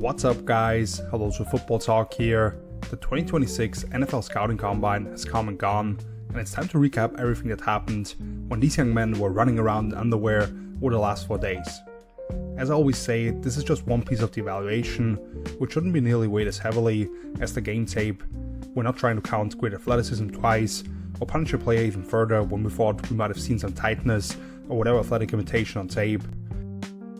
What's up guys, hello to Football Talk here. The 2026 NFL Scouting Combine has come and gone, and it's time to recap everything that happened when these young men were running around in underwear over the last 4 days. As I always say, this is just one piece of the evaluation, which shouldn't be nearly weighed as heavily as the game tape. We're not trying to count great athleticism twice, or punish a player even further when we thought we might have seen some tightness or whatever athletic imitation on tape.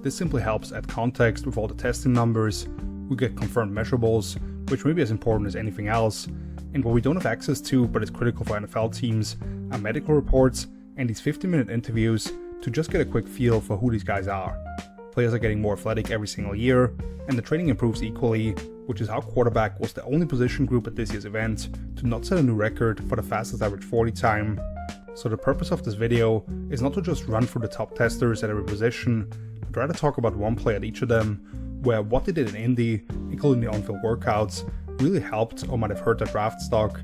This simply helps add context with all the testing numbers. We get confirmed measurables, which may be as important as anything else, and what we don't have access to but is critical for NFL teams are medical reports and these 15-minute interviews to just get a quick feel for who these guys are. Players are getting more athletic every single year, and the training improves equally, which is how quarterback was the only position group at this year's event to not set a new record for the fastest average 40 time. So the purpose of this video is not to just run through the top testers at every position, but rather talk about one play at each of them, where what they did in Indy, including the on-field workouts, really helped or might have hurt their draft stock,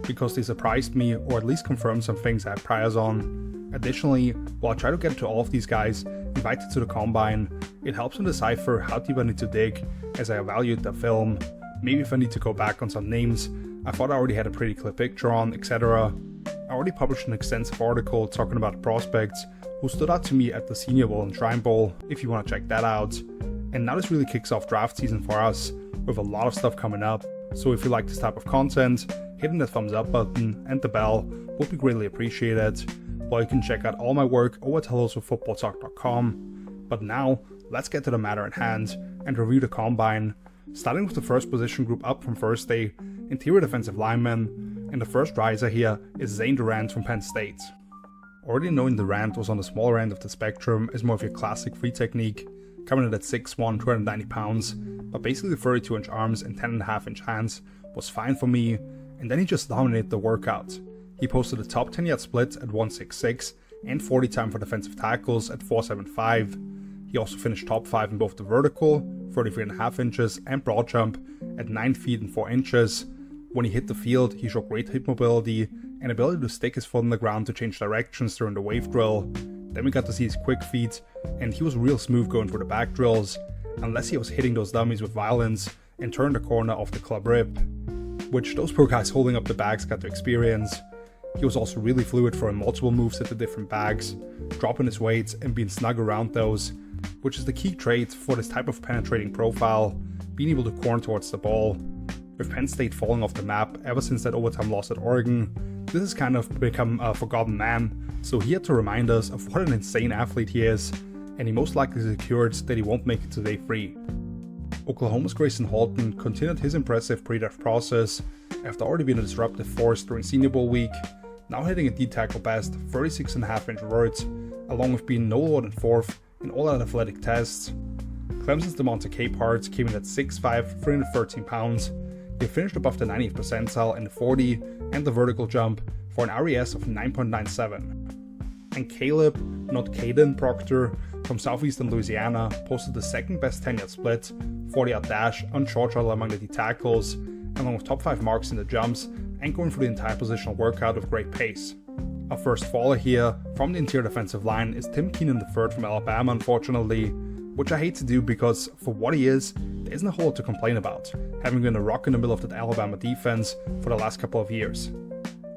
because they surprised me or at least confirmed some things I had priors on. Additionally, while I try to get to all of these guys invited to the combine, it helps me decipher how deep I need to dig as I evaluate the film, maybe if I need to go back on some names I thought I already had a pretty clear picture on, etc. I already published an extensive article talking about prospects who stood out to me at the Senior Bowl and Shrine Bowl, if you want to check that out. And now this really kicks off draft season for us, with a lot of stuff coming up, so if you like this type of content, hitting the thumbs up button and the bell would be greatly appreciated, while you can check out all my work over at helloswithfootballtalk.com. But now, let's get to the matter at hand and review the combine, starting with the first position group up from Thursday, interior defensive linemen, and the first riser here is Zane Durant from Penn State. Already knowing Durant was on the smaller end of the spectrum as more of your classic free technique, coming in at 6'1", 290 pounds, but basically 32-inch arms and 10.5-inch hands was fine for me, and then he just dominated the workout. He posted a top 10 yard split at 166 and 40 time for defensive tackles at 475. He also finished top 5 in both the vertical, 33.5 inches, and broad jump at 9 feet and 4 inches. When he hit the field, he showed great hip mobility and ability to stick his foot on the ground to change directions during the wave drill. Then we got to see his quick feet, and he was real smooth going through the back drills, unless he was hitting those dummies with violence and turned the corner off the club rip, which those pro guys holding up the bags got to experience. He was also really fluid throwing multiple moves at the different bags, dropping his weights and being snug around those, which is the key trait for this type of penetrating profile, being able to corner towards the ball. With Penn State falling off the map ever since that overtime loss at Oregon, this has kind of become a forgotten man, so he had to remind us of what an insane athlete he is, and he most likely secured that he won't make it to day 3. Oklahoma's Grayson Halton continued his impressive pre-draft process after already being a disruptive force during Senior Bowl week, now hitting a D-tackle best 36.5-inch vert, along with being no lower than 4th in all out athletic tests. Clemson's DeMonte Capehart came in at 6'5", 313 pounds. He finished above the 90th percentile in the 40 and the vertical jump for an RES of 9.97. And Caleb, not Caden Proctor, from southeastern Louisiana posted the second best 10-yard split, 40-yard dash on short shuttle among the D-tackles, along with top 5 marks in the jumps and going through the entire positional workout with great pace. Our first faller here from the interior defensive line is Tim Keenan III from Alabama, unfortunately, which I hate to do because for what he is, there isn't a whole lot to complain about, having been a rock in the middle of that Alabama defense for the last couple of years.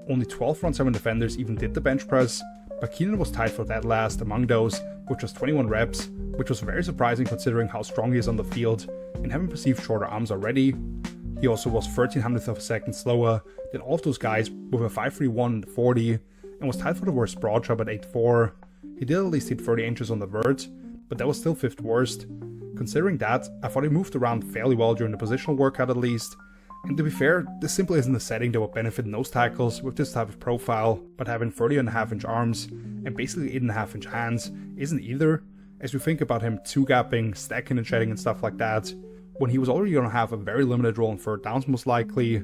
Only 12 front 7 defenders even did the bench press, but Keenan was tied for dead last among those with just 21 reps, which was very surprising considering how strong he is on the field and having perceived shorter arms already. He also was 1300th of a second slower than all of those guys with a 5.31 in the 40 and was tied for the worst broad jump at 8.4. He did at least hit 30 inches on the vert, but that was still 5th worst. Considering that, I thought he moved around fairly well during the positional workout at least, and to be fair, this simply isn't a setting that would benefit nose tackles with this type of profile, but having 30.5-inch arms and basically 8.5-inch hands isn't either, as we think about him 2-gapping, stacking and shedding and stuff like that, when he was already going to have a very limited role in third downs most likely.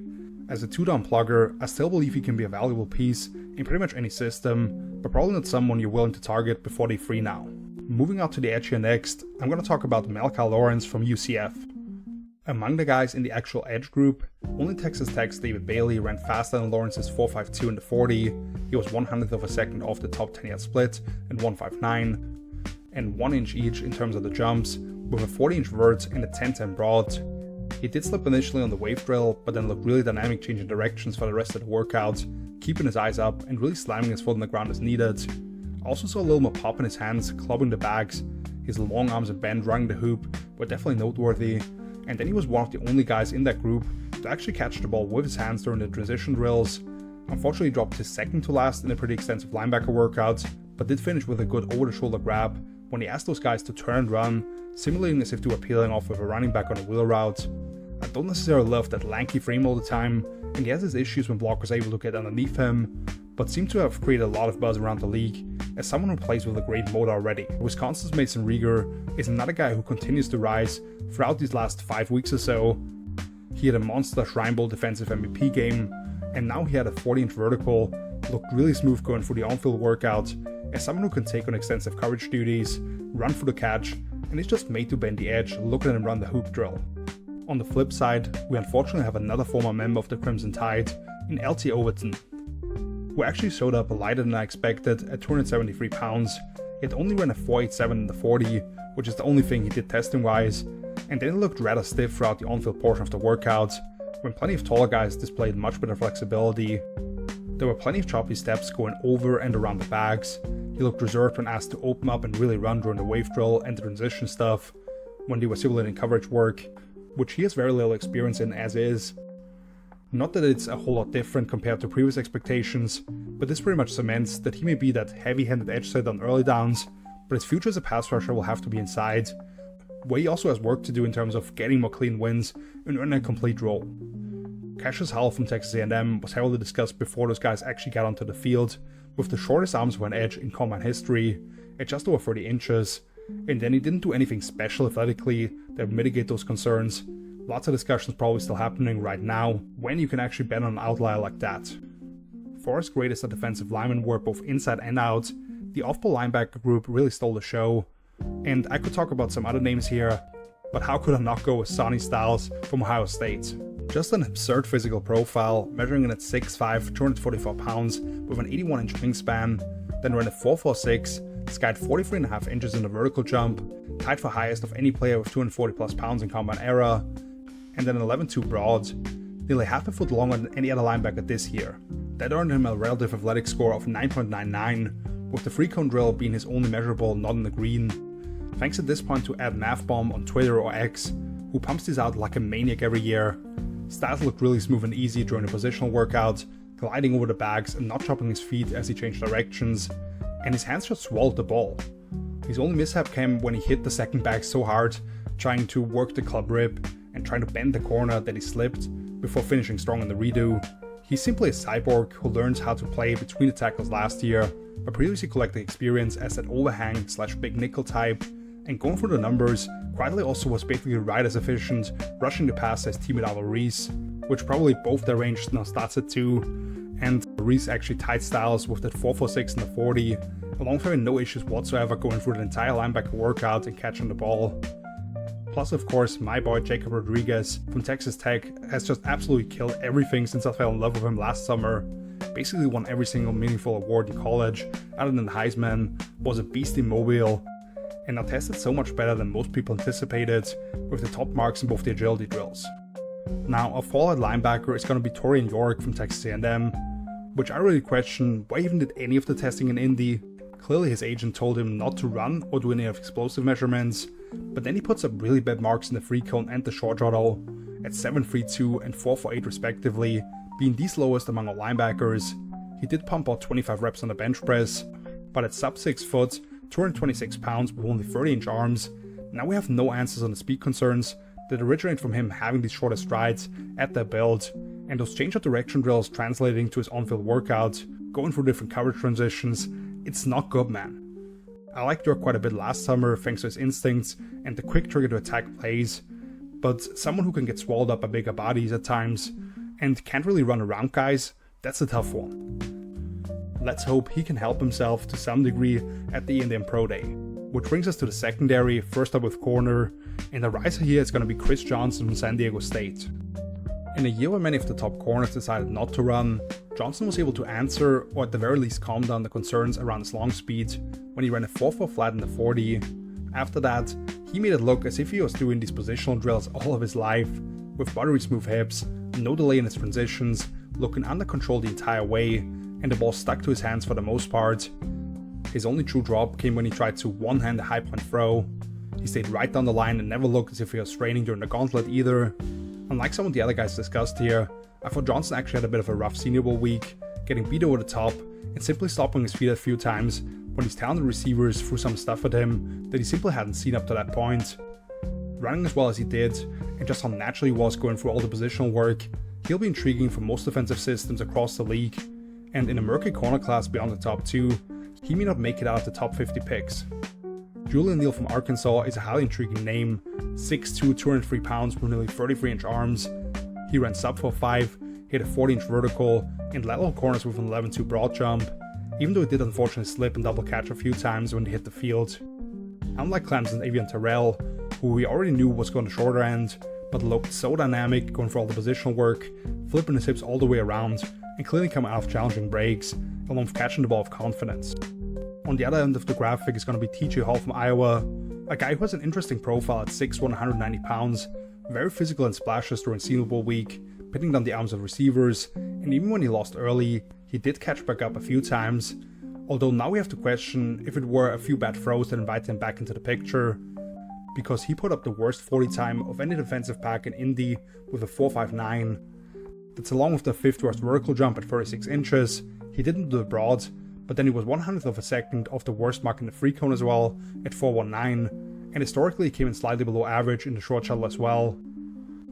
As a 2-down plugger, I still believe he can be a valuable piece in pretty much any system, but probably not someone you're willing to target before day 3 now. Moving out to the edge here next, I'm going to talk about Malcolm Lawrence from UCF. Among the guys in the actual edge group, only Texas Tech's David Bailey ran faster than Lawrence's 4.52 in the 40, he was 100th of a second off the top 10 yard split and 1.59, and 1 inch each in terms of the jumps, with a 40-inch vert and a 10-10 broad. He did slip initially on the wave drill, but then looked really dynamic changing directions for the rest of the workout, keeping his eyes up and really slamming his foot on the ground as needed. Also saw a little more pop in his hands, clubbing the bags. His long arms and bend running the hoop were definitely noteworthy, and then he was one of the only guys in that group to actually catch the ball with his hands during the transition drills. Unfortunately dropped his second to last in a pretty extensive linebacker workout, but did finish with a good over-the-shoulder grab when he asked those guys to turn and run, simulating as if they were peeling off with a running back on a wheel route. I don't necessarily love that lanky frame all the time, and he has his issues when blockers are able to get underneath him, but seemed to have created a lot of buzz around the league as someone who plays with a great motor already. Wisconsin's Mason Rieger is another guy who continues to rise throughout these last 5 weeks or so. He had a monster Shrine Bowl defensive MVP game, and now he had a 40-inch vertical, looked really smooth going through the on-field workout as someone who can take on extensive coverage duties, run for the catch, and is just made to bend the edge looking at him run the hoop drill. On the flip side, we unfortunately have another former member of the Crimson Tide in LT Overton, who actually showed up lighter than I expected at 273 pounds, yet only ran a 4.87 in the 40, which is the only thing he did testing wise, and then looked rather stiff throughout the on-field portion of the workout, when plenty of taller guys displayed much better flexibility. There were plenty of choppy steps going over and around the bags. He looked reserved when asked to open up and really run during the wave drill and the transition stuff, when they were simulating coverage work, which he has very little experience in as is. Not that it's a whole lot different compared to previous expectations, but this pretty much cements that he may be that heavy-handed edge set on early downs, but his future as a pass rusher will have to be inside, where he also has work to do in terms of getting more clean wins and earning a complete role. Cassius Howell from Texas A&M was heavily discussed before those guys actually got onto the field, with the shortest arms for an edge in combine history, at just over 30 inches, and then he didn't do anything special athletically that would mitigate those concerns. Lots of discussions probably still happening right now, when you can actually bet on an outlier like that. For as great as the defensive linemen were both inside and out, the off-ball linebacker group really stole the show, and I could talk about some other names here, but how could I not go with Sonny Styles from Ohio State? Just an absurd physical profile, measuring in at 6'5", 244 pounds, with an 81-inch wingspan, then ran a 4.46, skied 43.5 inches in the vertical jump, tied for highest of any player with 240 plus pounds in combine era, and then an 11.2 broad, nearly half a foot longer than any other linebacker this year. That earned him a relative athletic score of 9.99, with the free cone drill being his only measurable not in the green. Thanks at this point to @NAFBomb on Twitter or X, who pumps these out like a maniac every year. Styles looked really smooth and easy during the positional workout, gliding over the bags and not chopping his feet as he changed directions, and his hands just swallowed the ball. His only mishap came when he hit the second bag so hard, trying to work the club rib and trying to bend the corner that he slipped before finishing strong on the redo. He's simply a cyborg who learned how to play between the tackles last year, but previously collected experience as that overhang / big nickel type, and going through the numbers, quietly also was basically right as efficient rushing the pass as teammate Alvaro Reese, which probably both their range now starts at 2, and Reese actually tied Styles with that 4.46 in the 40, along with having no issues whatsoever going through the entire linebacker workout and catching the ball. Plus, of course, my boy Jacob Rodriguez from Texas Tech has just absolutely killed everything since I fell in love with him last summer. Basically won every single meaningful award in college, other than the Heisman, was a beast in mobile, and now tested so much better than most people anticipated, with the top marks in both the agility drills. Now, a fallout linebacker is going to be Torian York from Texas A&M, which I really question why he even did any of the testing in Indy. Clearly his agent told him not to run or do any of explosive measurements, but then he puts up really bad marks in the free cone and the short shuttle, at 7.32 and 4.48 respectively, being the lowest among all linebackers. He did pump out 25 reps on the bench press, but at sub 6 foot, 226 pounds with only 30-inch arms, now we have no answers on the speed concerns that originate from him having these shorter strides at their build, and those change of direction drills translating to his on-field workout, going through different coverage transitions. It's not good, man. I liked York quite a bit last summer thanks to his instincts and the quick trigger to attack plays, but someone who can get swallowed up by bigger bodies at times and can't really run around guys, that's a tough one. Let's hope he can help himself to some degree at the Indian Pro Day. Which brings us to the secondary, first up with corner, and the riser here is going to be Chris Johnson from San Diego State. In a year where many of the top corners decided not to run, Johnson was able to answer, or at the very least calm down the concerns around his long speed when he ran a 4.4 flat in the 40. After that, He made it look as if he was doing these positional drills all of his life, with buttery smooth hips, no delay in his transitions, looking under control the entire way, and the ball stuck to his hands for the most part. His only true drop came when he tried to one-hand a high point throw. He stayed right down the line and never looked as if he was straining during the gauntlet either. Unlike some of the other guys discussed here, I thought Johnson actually had a bit of a rough Senior Bowl week, getting beat over the top and simply stopping his feet a few times when his talented receivers threw some stuff at him that he simply hadn't seen up to that point. Running as well as he did, and just how natural he was going through all the positional work, he'll be intriguing for most defensive systems across the league, and in a murky corner class beyond the top 2, he may not make it out of the top 50 picks. Julian Neal from Arkansas is a highly intriguing name, 6'2", 203 pounds with nearly 33-inch arms. He ran sub 4.5, hit a 40-inch vertical, and led all corners with an 11.2 broad jump, even though he did unfortunately slip and double catch a few times when he hit the field. Unlike Clemson's Avian Terrell, who we already knew was going the shorter end, but looked so dynamic going for all the positional work, flipping his hips all the way around, and clearly coming out of challenging breaks, along with catching the ball with confidence. On the other end of the graphic is going to be TJ Hall from Iowa, a guy who has an interesting profile at 6'1", 190 pounds, very physical and splashes during Senior Bowl week, pinning down the arms of receivers, and even when he lost early, he did catch back up a few times, although now we have to question if it were a few bad throws that invited him back into the picture, because he put up the worst 40 time of any defensive pack in Indy with a 4.59. That's along with the 5th worst vertical jump at 36 inches. He didn't do the broad, but then he was 100th of a second off the worst mark in the free cone as well at 4.19, and historically he came in slightly below average in the short shuttle as well.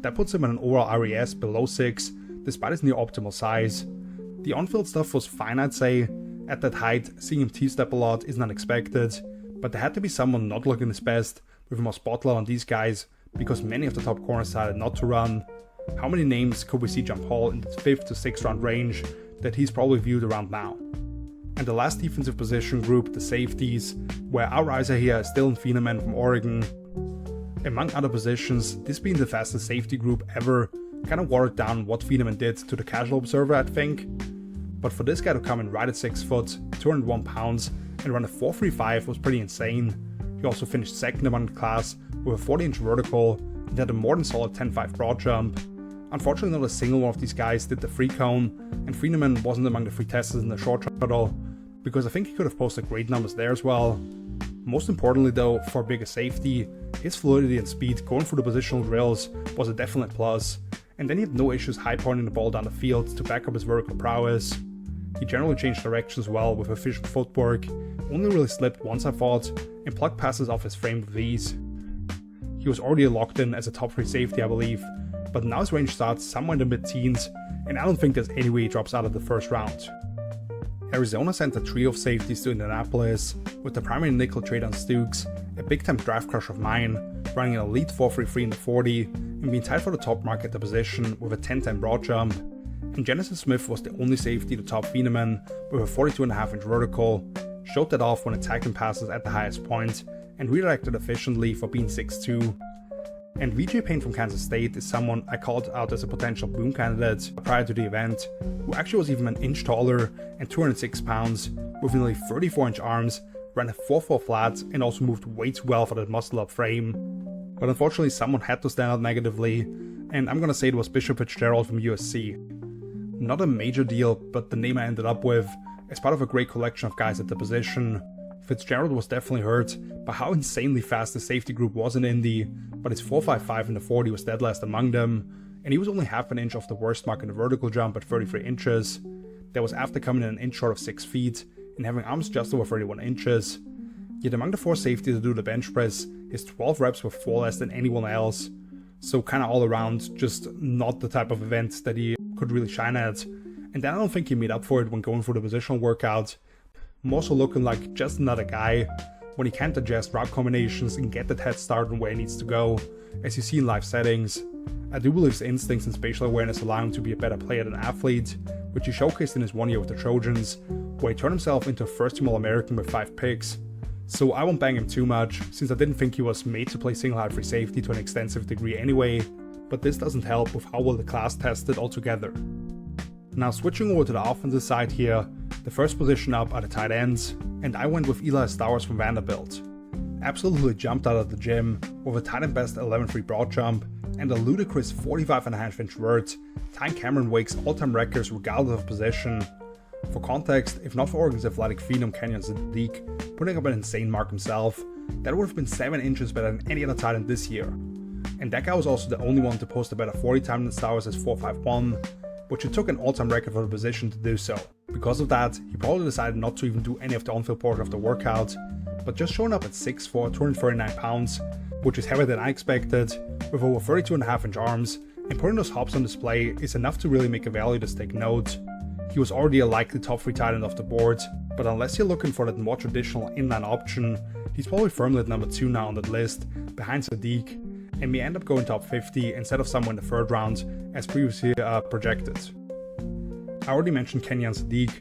That puts him at an overall RES below 6, despite his near optimal size. The on-field stuff was fine, I'd say. At that height, seeing him T-step a lot isn't unexpected, but there had to be someone not looking his best with more spotlight on these guys, because many of the top corners decided not to run. How many names could we see jump Hall in the 5th to 6th round range that he's probably viewed around now? And the last defensive position group, the safeties, where our riser here is Dylan Feeneman from Oregon. Among other positions, this being the fastest safety group ever, kind of watered down what Feeneman did to the casual observer, I'd think. But for this guy to come in right at 6 foot, 201 pounds, and run a 4.35 was pretty insane. He also finished second among the class with a 40-inch vertical and had a more than solid 10.5 broad jump. Unfortunately, not a single one of these guys did the free cone, and Feeneman wasn't among the free testers in the short shuttle, because I think he could have posted great numbers there as well. Most importantly though, for a bigger safety, his fluidity and speed going through the positional drills was a definite plus, and then he had no issues high pointing the ball down the field to back up his vertical prowess. He generally changed directions well with efficient footwork, only really slipped once I thought, and plucked passes off his frame with ease. He was already locked in as a top 3 safety, I believe, but now his range starts somewhere in the mid-teens, and I don't think there's any way he drops out of the first round. Arizona sent a trio of safeties to Indianapolis, with the primary nickel trade on Stukes, a big-time draft crush of mine, running an elite 4.33 in the 40, and being tied for the top mark at the position with a 10-10 broad jump. And Genesis Smith was the only safety to top Feeneman with a 42.5-inch vertical, showed that off when attacking passes at the highest point, and redirected efficiently for being 6'2". And VJ Payne from Kansas State is someone I called out as a potential boom candidate prior to the event, who actually was even an inch taller and 206 pounds, with nearly 34-inch arms, ran a 4.4 flat, and also moved way too well for that muscle-up frame. But unfortunately someone had to stand out negatively, and I'm gonna say it was Bishop Fitzgerald from USC. Not a major deal, but the name I ended up with, as part of a great collection of guys at the position. Fitzgerald was definitely hurt by how insanely fast the safety group was in Indy, but his 4.55 in the 40 was dead last among them, and he was only half an inch off the worst mark in the vertical jump at 33 inches. That was after coming in an inch short of 6 feet and having arms just over 31 inches. Yet among the 4 safeties to do the bench press, his 12 reps were 4 less than anyone else, so kinda all around just not the type of event that he could really shine at, and then I don't think he made up for it when going through the positional workout. More so looking like just another guy when he can't adjust route combinations and get that head start on where he needs to go, as you see in live settings. I do believe his instincts and spatial awareness allow him to be a better player than athlete, which he showcased in his 1 year with the Trojans, where he turned himself into a first-team All-American with 5 picks. So I won't bang him too much, since I didn't think he was made to play single-high free safety to an extensive degree anyway, but this doesn't help with how well the class tested altogether. Now switching over to the offensive side here, the first position up are the tight ends, and I went with Eli Stowers from Vanderbilt. absolutely jumped out of the gym with a tight end best 11.3 broad jump and a ludicrous 45.5-inch vert, tying Cameron Wake's all-time records regardless of position. For context, if not for Oregon's athletic phenom Kenyon Sadiq putting up an insane mark himself, that would have been 7 inches better than any other tight end this year. And that guy was also the only one to post a better 40 time in Star Wars as 4.51, which it took an all-time record for the position to do so. Because of that, he probably decided not to even do any of the on-field portion of the workout, but just showing up at 6'4", 239 pounds, which is heavier than I expected, with over 32.5-inch arms, and putting those hops on display is enough to really make a value to take note. He was already a likely top 3 tight end off the board, but unless you're looking for that more traditional inline option, he's probably firmly at number 2 now on that list, behind Sadiq, and may end up going top 50 instead of somewhere in the 3rd round, as previously projected. I already mentioned Kenyon Sadiq,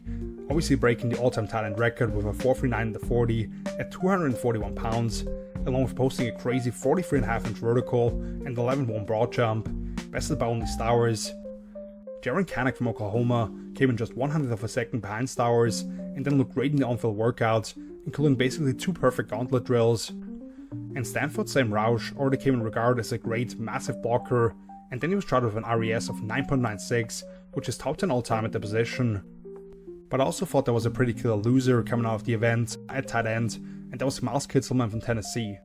obviously breaking the all-time tight end record with a 4.39 in the 40 at 241 pounds, along with posting a crazy 43.5-inch vertical and 11.1 broad jump, bested by only Stowers. Jaron Kanak from Oklahoma came in just 100th of a second behind Stowers and then looked great in the on-field workouts, including basically 2 perfect gauntlet drills. And Stanford's Sam Roush already came in regarded as a great, massive blocker, and then he was charted with an RES of 9.96, which is top 10 all-time at the position. But I also thought there was a pretty killer loser coming out of the event at tight end, and that was Miles Kitzelman from Tennessee.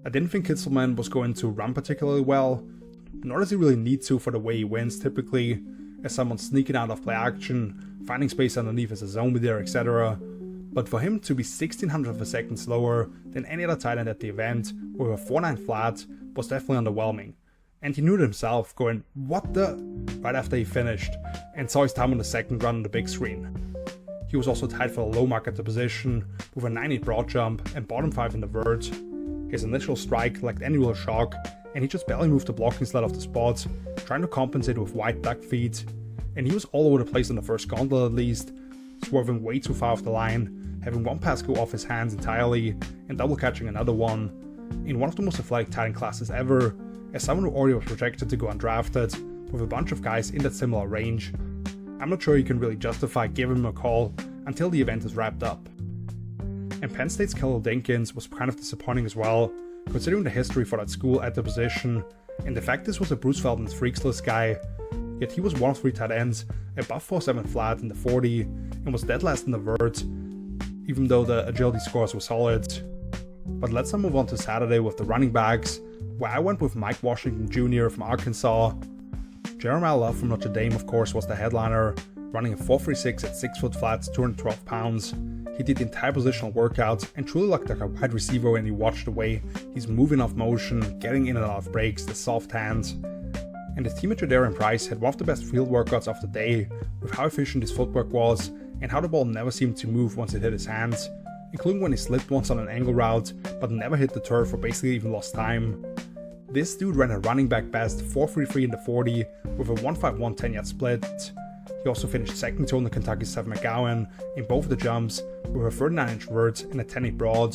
I didn't think Kitzelman was going to run particularly well, nor does he really need to for the way he wins typically, as someone sneaking out of play action, finding space underneath as a zone leader, etc. But for him to be 1600th of a second slower than any other tight end at the event with a 4.9 flat was definitely underwhelming. And he knew it himself, going, "What the?" right after he finished, and saw his time on the second run on the big screen. He was also tied for the low mark at the position, with a 9.8 broad jump and bottom 5 in the vert. His initial strike lacked any real shock, and he just barely moved the blocking sled off the spot, trying to compensate with wide duck feet. And he was all over the place on the first gauntlet at least, swerving way too far off the line, having one pass go off his hands entirely, and double catching another one, in one of the most athletic tight end classes ever, as someone who already was projected to go undrafted, with a bunch of guys in that similar range. I'm not sure you can really justify giving him a call until the event is wrapped up. And Penn State's Khalil Dinkins was kind of disappointing as well, considering the history for that school at the position, and the fact this was a Bruce Feldman's Freaks List guy, yet he was one of 3 tight ends, above 4.7 flat in the 40, and was dead last in the vert, even though the agility scores were solid. But let's now move on to Saturday with the running backs, where I went with Mike Washington Jr. from Arkansas. Jeremiah Love from Notre Dame, of course, was the headliner, running a 4.36 at 6 foot flats, 212 pounds. He did the entire positional workout and truly looked like a wide receiver when you watch the way he's moving off motion, getting in and out of breaks, the soft hands. And his teammate Jadarian Price had one of the best field workouts of the day, with how efficient his footwork was and how the ball never seemed to move once it hit his hands, including when he slipped once on an angle route but never hit the turf or basically even lost time. This dude ran a running back best 4.33 in the 40 with a 1.51 10-yard split. He also finished second to only Kentucky's Seth McGowan in both the jumps with a 39-inch vert and a 10.8 broad.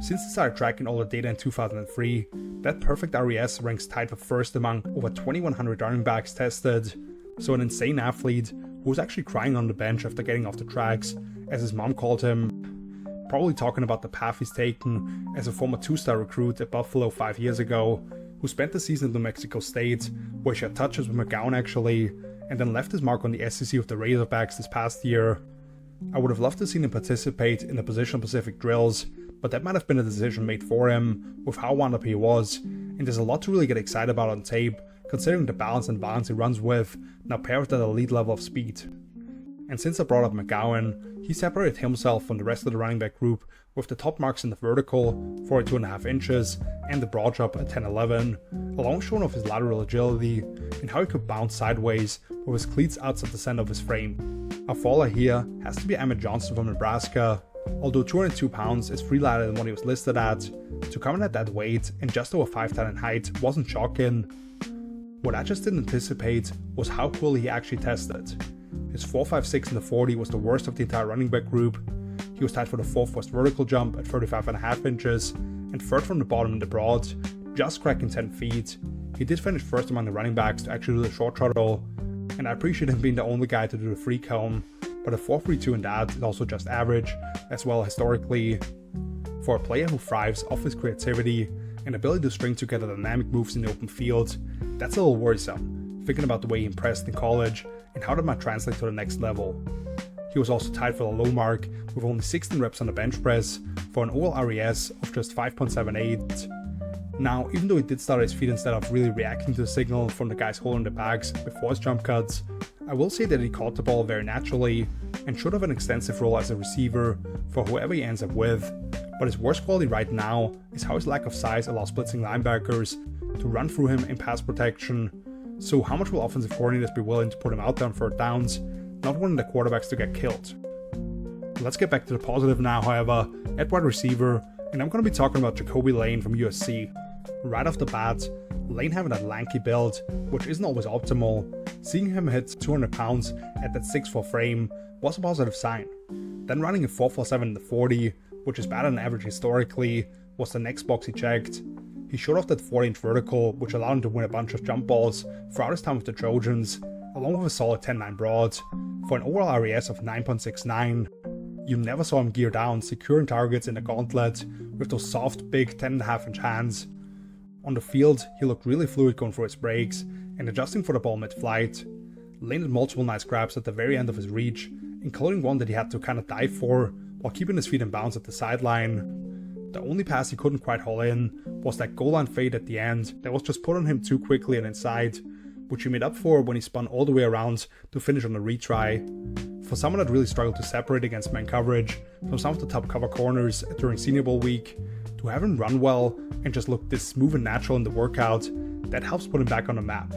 Since he started tracking all the data in 2003, that perfect RES ranks tied for first among over 2,100 running backs tested. So an insane athlete who was actually crying on the bench after getting off the tracks, as his mom called him, probably talking about the path he's taken as a former 2-star recruit at Buffalo 5 years ago, who spent the season in New Mexico State, where he shared touches with McGowan actually, and then left his mark on the SEC with the Razorbacks this past year. I would have loved to see him participate in the position-specific drills, but that might have been a decision made for him, with how wound up he was, and there's a lot to really get excited about on tape, considering the balance and balance he runs with, now paired with that elite level of speed. And since I brought up McGowan, he separated himself from the rest of the running back group with the top marks in the vertical, 42.5 inches, and the broad jump at 10.11, along showing off his lateral agility and how he could bounce sideways with his cleats outside the center of his frame. Our faller here has to be Emmett Johnson from Nebraska. Although 202 pounds is free lighter than what he was listed at, to come in at that weight and just over 5'10" in height wasn't shocking. What I just didn't anticipate was how poorly he actually tested. His 4.56 in the 40 was the worst of the entire running back group. He was tied for the 4th worst vertical jump at 35.5 inches, and 3rd from the bottom in the broad, just cracking 10 feet. He did finish first among the running backs to actually do the short shuttle, and I appreciate him being the only guy to do the free cone, but a 4.32 in that is also just average, as well historically. For a player who thrives off his creativity and ability to string together dynamic moves in the open field, that's a little worrisome, thinking about the way he impressed in college and how that might translate to the next level. He was also tied for the low mark with only 16 reps on the bench press for an overall RES of just 5.78. Now, even though he did start his feet instead of really reacting to the signal from the guys holding the bags before his jump cuts, I will say that he caught the ball very naturally and should have an extensive role as a receiver for whoever he ends up with, but his worst quality right now is how his lack of size allows blitzing linebackers to run through him in pass protection. So how much will offensive coordinators be willing to put him out there on third downs, not wanting the quarterbacks to get killed? Let's get back to the positive now, however, at wide receiver, and I'm going to be talking about Jacoby Lane from USC. Right off the bat, Lane having that lanky build, which isn't always optimal, seeing him hit 200 pounds at that 6'4" frame was a positive sign. Then running a 4.47 in the 40, which is better than average historically, was the next box he checked. He showed off that 40-inch vertical, which allowed him to win a bunch of jump balls throughout his time with the Trojans, along with a solid 10.9 broad. For an overall RES of 9.69, you never saw him gear down, securing targets in the gauntlet with those soft, big 10.5-inch hands. On the field, he looked really fluid going through his breaks and adjusting for the ball mid-flight. Lane had multiple nice grabs at the very end of his reach, including one that he had to kind of dive for while keeping his feet in bounds at the sideline. The only pass he couldn't quite haul in was that goal line fade at the end that was just put on him too quickly and inside, which he made up for when he spun all the way around to finish on a retry. For someone that really struggled to separate against man coverage from some of the top cover corners during Senior Bowl week, to have him run well and just look this smooth and natural in the workout, that helps put him back on the map.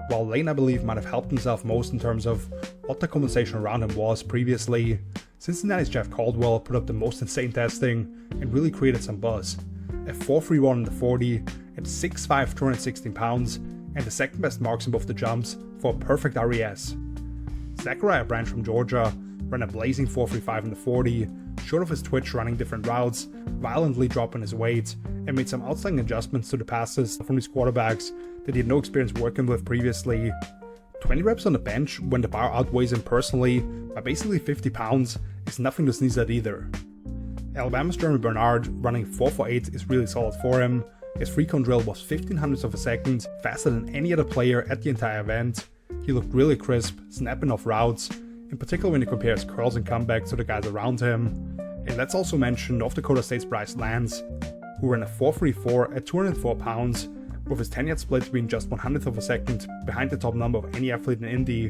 While Lane, I believe, might have helped himself most in terms of what the conversation around him was previously, Cincinnati's Jeff Caldwell put up the most insane testing and really created some buzz. A 4.31 in the 40 at 6'5", 216 pounds, and the second best marks in both the jumps for a perfect RES. Zachariah Branch from Georgia ran a blazing 4.35 in the 40, showed off his twitch running different routes, violently dropping his weight, and made some outstanding adjustments to the passes from these quarterbacks that he had no experience working with previously. 20 reps on the bench when the bar outweighs him personally by basically 50 pounds is nothing to sneeze at either. Alabama's Jeremy Bernard running 4.48 is really solid for him. His free cone drill was 0.15 of a second faster than any other player at the entire event. He looked really crisp, snapping off routes, in particular when he compares curls and comebacks to the guys around him. And let's also mention North Dakota State's Bryce Lance, who ran a 4.34 at 204 pounds, with his 10-yard split being just 100th of a second behind the top number of any athlete in Indy,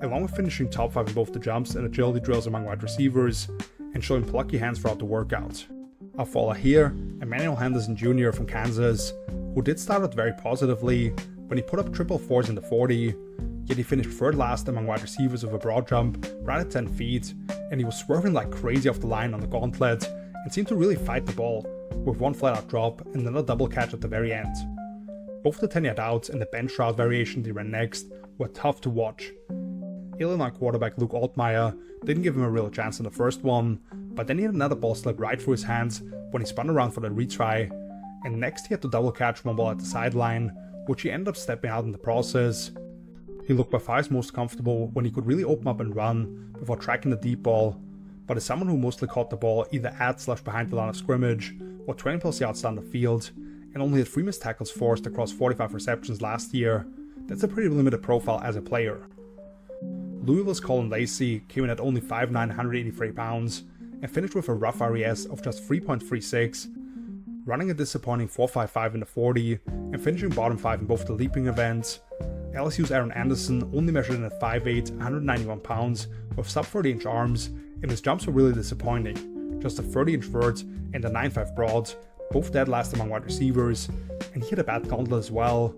along with finishing top 5 in both the jumps and agility drills among wide receivers, and showing plucky hands throughout the workout. Our follower here, Emmanuel Henderson Jr. from Kansas, who did start out very positively when he put up triple fours in the 40, yet he finished third last among wide receivers with a broad jump right at 10 feet, and he was swerving like crazy off the line on the gauntlet and seemed to really fight the ball, with one flat out drop and another double catch at the very end. Both the 10-yard outs and the bench route variation he ran next were tough to watch. Illinois quarterback Luke Altmaier didn't give him a real chance in the first one, but then he had another ball slip right through his hands when he spun around for the retry, and next he had to double catch one ball at the sideline, which he ended up stepping out in the process. He looked by far his most comfortable when he could really open up and run before tracking the deep ball, but as someone who mostly caught the ball either at/behind the line of scrimmage or 20+ yards down the field, and only had 3 missed tackles forced across 45 receptions last year, that's a pretty limited profile as a player. Louisville's Colin Lacey came in at only 5'9", 183 pounds, and finished with a rough RES of just 3.36, running a disappointing 4.55 in the 40, and finishing bottom 5 in both the leaping events. LSU's Aaron Anderson only measured in at 5'8", 191 pounds, with sub 30-inch arms, and his jumps were really disappointing, just a 30-inch vert and a 9.5 broad, both dead last among wide receivers, and he had a bad gauntlet as well.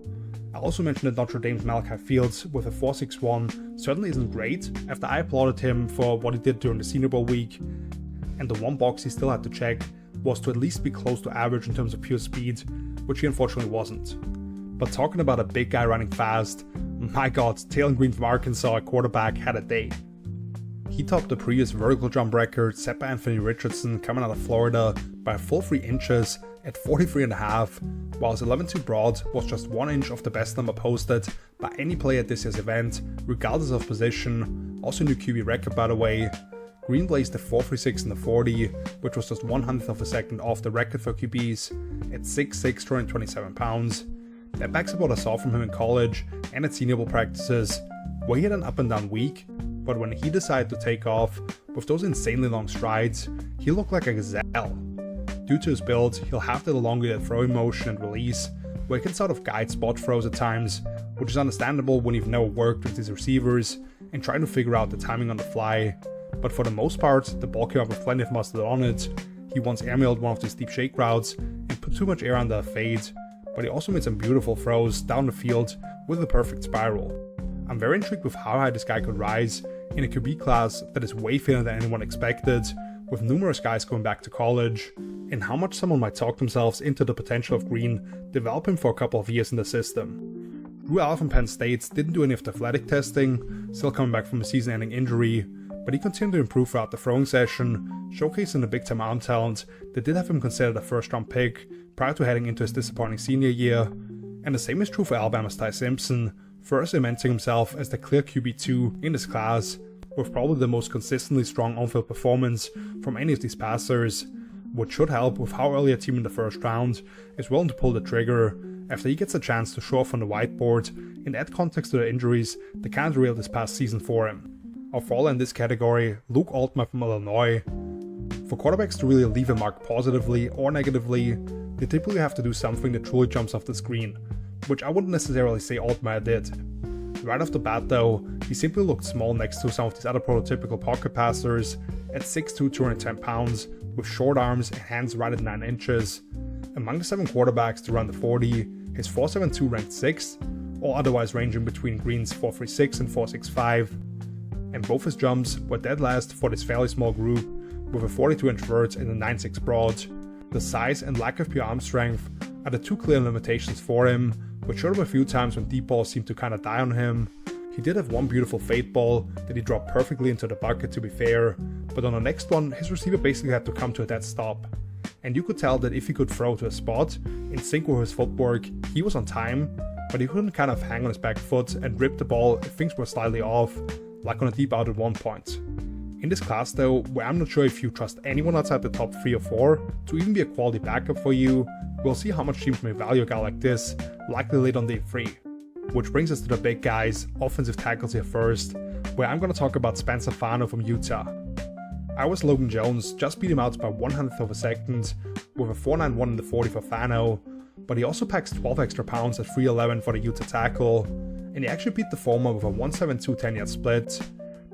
I also mentioned that Notre Dame's Malachi Fields with a 4.61 certainly isn't great, after I applauded him for what he did during the Senior Bowl week, and the one box he still had to check was to at least be close to average in terms of pure speed, which he unfortunately wasn't. But talking about a big guy running fast, my god, Taylor Green from Arkansas at quarterback had a day. He topped the previous vertical jump record set by Anthony Richardson coming out of Florida by a full 3 inches at 43.5, while his 11.2 broad was just 1 inch off the best number posted by any player at this year's event, regardless of position, also new QB record by the way. Green blazed the 4.36 in the 40, which was just 1/100 of a second off the record for QBs at 6'6", 227 pounds. That backs up what I saw from him in college and at senior bowl practices, where he had an up and down week, but when he decided to take off with those insanely long strides, he looked like a gazelle. Due to his build, he'll have the elongated throwing motion and release, where he can sort of guide spot throws at times, which is understandable when you've never worked with these receivers and trying to figure out the timing on the fly. But for the most part, the ball came up with plenty of mustard on it. He once airmailed one of these deep shake routes and put too much air under a fade, but he also made some beautiful throws down the field with a perfect spiral. I'm very intrigued with how high this guy could rise in a QB class that is way thinner than anyone expected, with numerous guys going back to college, and how much someone might talk themselves into the potential of Green developing for a couple of years in the system. Drew Allen from Penn State didn't do any of the athletic testing, still coming back from a season-ending injury, but he continued to improve throughout the throwing session, showcasing a big-time arm talent that did have him considered a first-round pick prior to heading into his disappointing senior year. And the same is true for Alabama's Ty Simpson, first cementing himself as the clear QB2 in this class, with probably the most consistently strong on-field performance from any of these passers, which should help with how early a team in the first round is willing to pull the trigger after he gets a chance to show off on the whiteboard and add context to the injuries that kind of derailed this past season for him. I'll fall in this category, Luke Altmaier from Illinois. For quarterbacks to really leave a mark positively or negatively, they typically have to do something that truly jumps off the screen, which I wouldn't necessarily say Altmaier did. Right off the bat though, he simply looked small next to some of these other prototypical pocket passers at 6'2", 210 pounds, with short arms and hands right at 9 inches. Among the 7 quarterbacks to run the 40, his 4.72 ranked 6th, all otherwise ranging between Green's 4.36 and 4.65. And both his jumps were dead last for this fairly small group, with a 42-inch vert and a 9.6 broad. The size and lack of pure arm strength are the 2 clear limitations for him, which showed up a few times when deep balls seemed to kinda die on him. He did have one beautiful fade ball that he dropped perfectly into the bucket, to be fair, but on the next one his receiver basically had to come to a dead stop. And you could tell that if he could throw to a spot, in sync with his footwork, he was on time, but he couldn't kind of hang on his back foot and rip the ball if things were slightly off, like on a deep out at one point. In this class though, where I'm not sure if you trust anyone outside the top 3 or 4 to even be a quality backup for you, we'll see how much teams may value a guy like this, likely late on day 3. Which brings us to the big guys, offensive tackles here first, where I'm going to talk about Spencer Fano from Utah. Iowa's Logan Jones just beat him out by 1/100 of a second, with a 4.91 in the 40 for Fano, but he also packs 12 extra pounds at 3.11 for the Utah tackle, and he actually beat the former with a 1.72 10-yard split.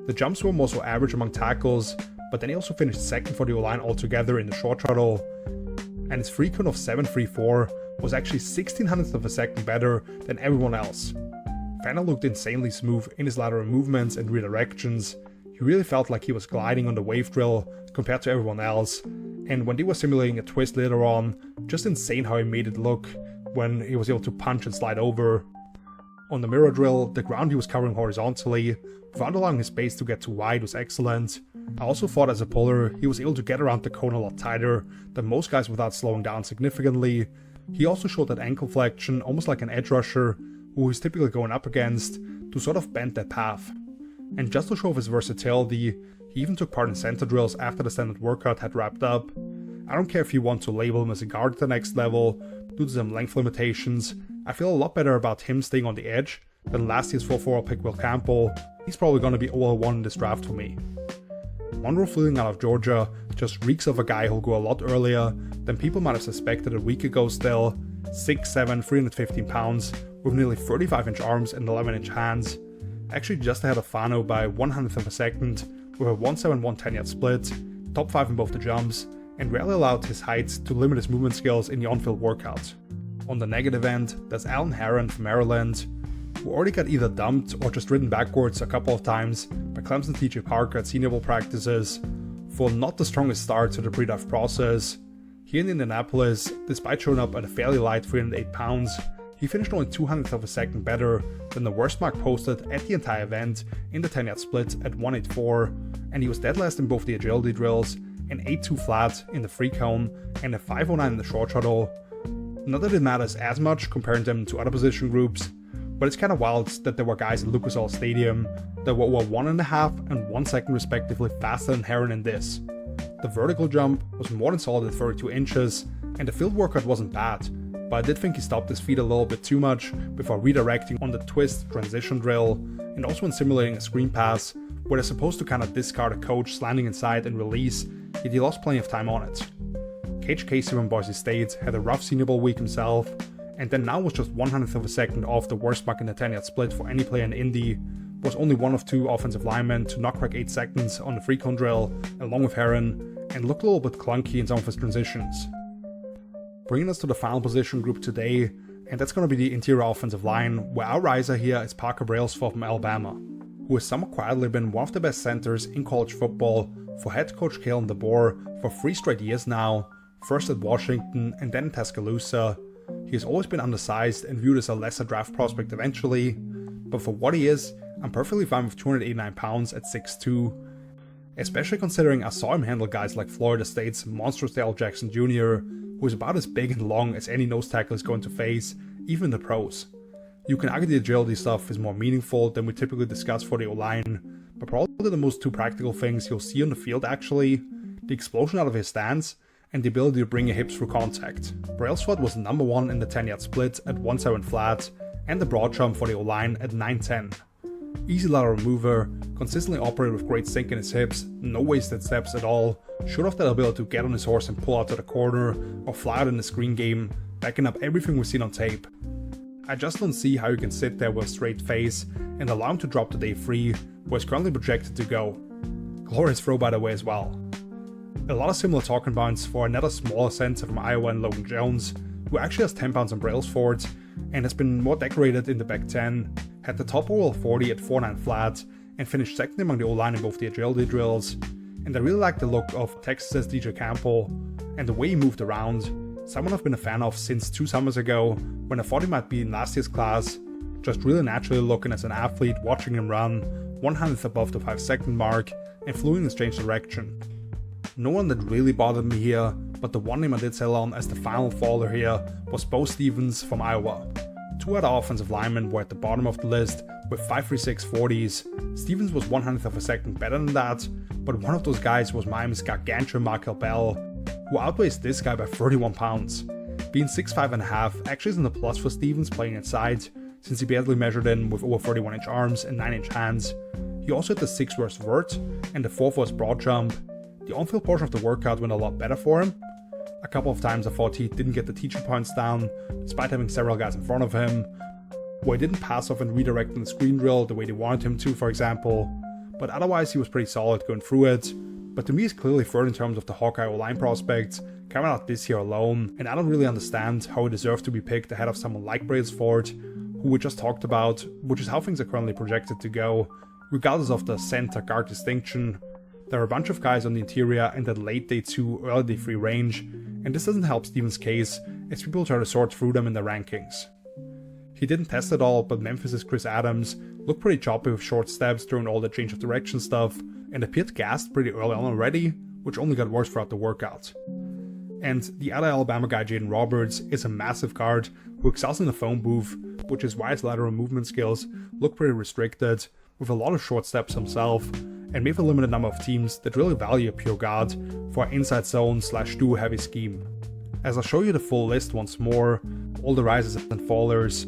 The jumps were more so average among tackles, but then he also finished second for the O-line altogether in the short shuttle, and his free count of 7.34 was actually 1/1600th of a second better than everyone else. Fano looked insanely smooth in his lateral movements and redirections. He really felt like he was gliding on the wave drill compared to everyone else, and when they were simulating a twist later on, just insane how he made it look when he was able to punch and slide over. On the mirror drill, the ground he was covering horizontally, without allowing his base to get too wide, was excellent. I also thought as a puller, he was able to get around the cone a lot tighter than most guys without slowing down significantly. He also showed that ankle flexion almost like an edge rusher, who he's typically going up against, to sort of bend that path. And just to show off his versatility, he even took part in center drills after the standard workout had wrapped up. I don't care if you want to label him as a guard at the next level, due to some length limitations. I feel a lot better about him staying on the edge than last year's 4-4 pick Will Campbell. He's probably going to be OL1 in this draft for me. Monroe Fielding out of Georgia just reeks of a guy who'll go a lot earlier than people might have suspected a week ago still. 6'7", 315 pounds, with nearly 35-inch arms and 11-inch hands. Actually just ahead of Fano by 1/100th of a second, with a 1.71 10-yard split, top 5 in both the jumps, and rarely allowed his height to limit his movement skills in the on-field workout. On the negative end, there's Alan Herron from Maryland, who already got either dumped or just ridden backwards a couple of times by Clemson TJ Parker at senior bowl practices for not the strongest start to the pre-draft process. Here in Indianapolis, despite showing up at a fairly light 308 pounds, he finished only 2/100th of a second better than the worst mark posted at the entire event in the 10-yard split at 184, and he was dead last in both the agility drills, an 8.2 flat in the free cone, and a 5.09 in the short shuttle. Not that it matters as much comparing them to other position groups, but it's kind of wild that there were guys in Lucas Oil Stadium that were over 1.5 and 1 second respectively faster than Heron in this. The vertical jump was more than solid at 32 inches, and the field workout wasn't bad, but I did think he stopped his feet a little bit too much before redirecting on the twist transition drill, and also when simulating a screen pass, where they're supposed to kind of discard a coach slanting inside and release, yet he lost plenty of time on it. Cage Casey from Boise State had a rough Senior Bowl week himself, and then now was just 1/100th of a second off the worst mark in the 10-yard split for any player in Indy, was only one of 2 offensive linemen to not crack 8 seconds on the free cone drill, along with Heron, and looked a little bit clunky in some of his transitions. Bringing us to the final position group today, and that's going to be the interior offensive line, where our riser here is Parker Brailsford from Alabama, who has somewhat quietly been one of the best centers in college football for head coach Kalen DeBoer for 3 straight years now, first at Washington and then in Tuscaloosa. He has always been undersized and viewed as a lesser draft prospect eventually, but for what he is, I'm perfectly fine with 289 pounds at 6'2", especially considering I saw him handle guys like Florida State's monstrous Dale Jackson Jr., who is about as big and long as any nose tackle is going to face, even in the pros. You can argue the agility stuff is more meaningful than we typically discuss for the O-line, but probably the most 2 practical things you'll see on the field actually, the explosion out of his stance, and the ability to bring your hips through contact. Brailsford was number 1 in the 10-yard split at 1.7 flat, and the broad jump for the O-line at 9.10. Easy lateral mover, consistently operated with great sink in his hips, no wasted steps at all, showed off that ability to get on his horse and pull out to the corner, or fly out in the screen game, backing up everything we've seen on tape. I just don't see how you can sit there with a straight face and allow him to drop to day 3, where he's currently projected to go. Glorious throw by the way as well. A lot of similar talking points for another smaller center from Iowa and Logan Jones, who actually has 10 pounds on Brailsford, and has been more decorated in the Big Ten, had the top overall 40 at 4.9 flat, and finished second among the O-line in both the agility drills. And I really like the look of Texas's DJ Campbell, and the way he moved around, someone I've been a fan of since 2 summers ago, when I thought he might be in last year's class, just really naturally looking as an athlete, watching him run, 1/100th above the 5-second mark, and flew in his change direction. No one that really bothered me here, but the one name I did settle on as the final faller here was Bo Stevens from Iowa. 2 other offensive linemen were at the bottom of the list with 5.36 40s. Stevens was 1/100th of a second better than that, but one of those guys was Miami's gargantuan Markel Bell, who outweighs this guy by 31 pounds. Being 6'5.5" actually isn't a plus for Stevens playing inside, since he barely measured in with over 31-inch arms and 9-inch hands. He also had the 6th worst vert and the 4th worst broad jump. The on-field portion of the workout went a lot better for him. A couple of times I thought he didn't get the teaching points down, despite having several guys in front of him, where he didn't pass off and redirect on the screen drill the way they wanted him to, for example, but otherwise he was pretty solid going through it. But to me he's clearly third in terms of the Hawkeye O-line prospects, coming out this year alone, and I don't really understand how he deserved to be picked ahead of someone like Brailsford, who we just talked about, which is how things are currently projected to go, regardless of the center guard distinction. There are a bunch of guys on the interior in that late day 2, early day 3 range, and this doesn't help Stevens' case as people try to sort through them in the rankings. He didn't test at all, but Memphis's Chris Adams looked pretty choppy with short steps during all the change of direction stuff, and appeared gassed pretty early on already, which only got worse throughout the workout. And the other Alabama guy, Jaden Roberts, is a massive guard who excels in the phone booth, which is why his lateral movement skills look pretty restricted, with a lot of short steps himself, and maybe a limited number of teams that really value a pure guard for an inside zone / duo heavy scheme. As I'll show you the full list once more, all the rises and fallers,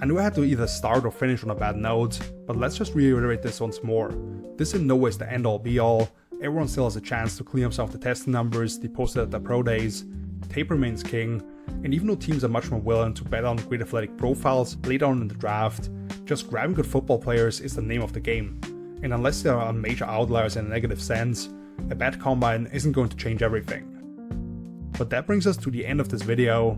I knew I had to either start or finish on a bad note, but let's just reiterate this once more. This in no way is the end all be all. Everyone still has a chance to clean themselves the testing numbers they posted at their pro days. Tape remains king, and even though teams are much more willing to bet on great athletic profiles later on in the draft, just grabbing good football players is the name of the game. And unless there are major outliers in a negative sense, a bad combine isn't going to change everything. But that brings us to the end of this video.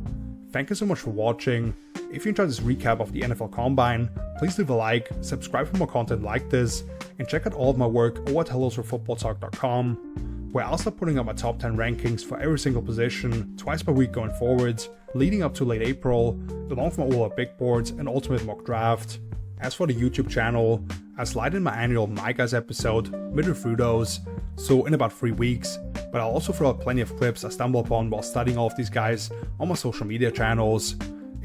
Thank you so much for watching. If you enjoyed this recap of the NFL Combine, please leave a like, subscribe for more content like this, and check out all of my work over at HelloSorFootballtalk.com, where I'll start putting up my top 10 rankings for every single position twice per week going forward, leading up to late April, along with my all big boards and ultimate mock draft. As for the YouTube channel, I slide in my annual My Guys episode midway through those, so in about 3 weeks, but I'll also throw out plenty of clips I stumble upon while studying all of these guys on my social media channels.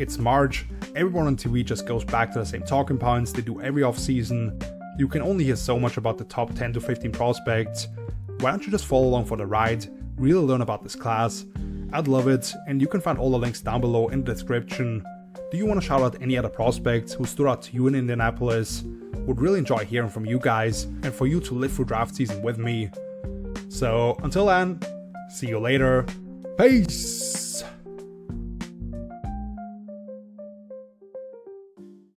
It's March, everyone on TV just goes back to the same talking points they do every offseason. You can only hear so much about the top 10 to 15 prospects. Why don't you just follow along for the ride, really learn about this class? I'd love it, and you can find all the links down below in the description. Do you want to shout out any other prospects who stood out to you in Indianapolis? Would really enjoy hearing from you guys and for you to live through draft season with me. So until then, see you later. Peace!